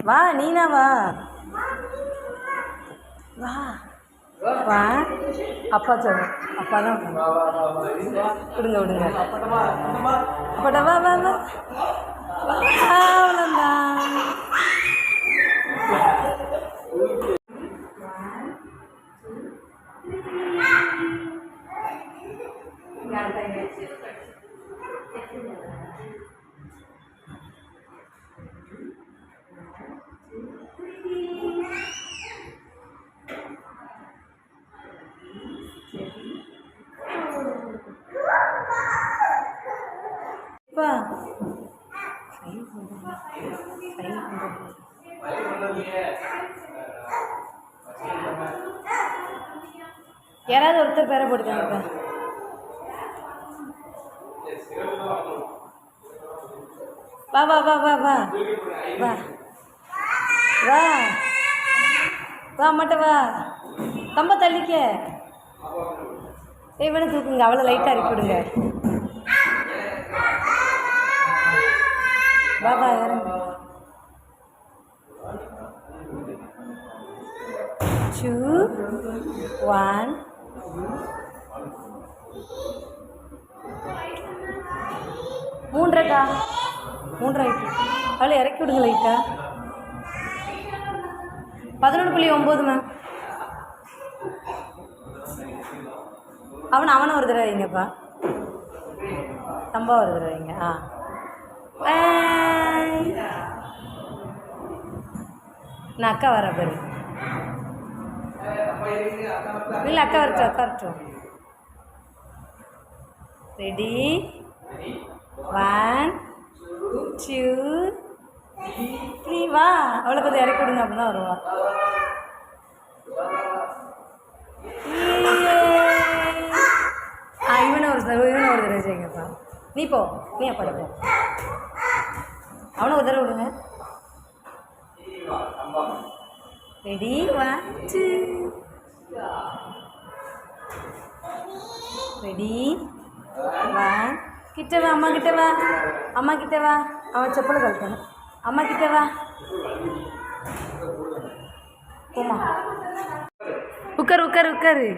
வா நீனா வா வா வா அப்பா சொல்லுங்க அப்பா தான் விடுங்க விடுங்க அப்படா வா வா வா அவ்வளோதான். யாராவது ஒருத்தர் பேரை போட்டுக்காங்க. வா வா வா வா வா வா வா வா அம்மாட்ட வா கம்ப தள்ளிக்க. வேணா தூக்குங்க, அவ்வளோ லைட்டாக இறக்கி விடுங்க. வா வா இறங்க. 2 1 3 3 அவ்வளோ இறக்கி விடுங்க லைட்டா. 11.9 மேம். அவனை ஒரு தடவை வைங்கப்பா. தம்பா ஒரு தடவை வைங்க. நான் அக்கா வர பாரு. இல்லை அக்கா வரட்டும். ரெடி 1 2 3 வா. அவ்வளோ கொஞ்சம் இறக்கி விடுங்க, அப்படி தான் வருவா. இவனை ஒரு தடவை செய்யுங்கப்பா. நீ போ, நீ அப்பா போ. அவனை ஒரு தடவை விடுங்க. ரெடி 1 2 ரெடி 1 கிட்ட வா. அம்மா கிட்ட வா. அவன் செப்பலை கழட்டணும். அம்மா கிட்ட வா. போமா உட்காரு.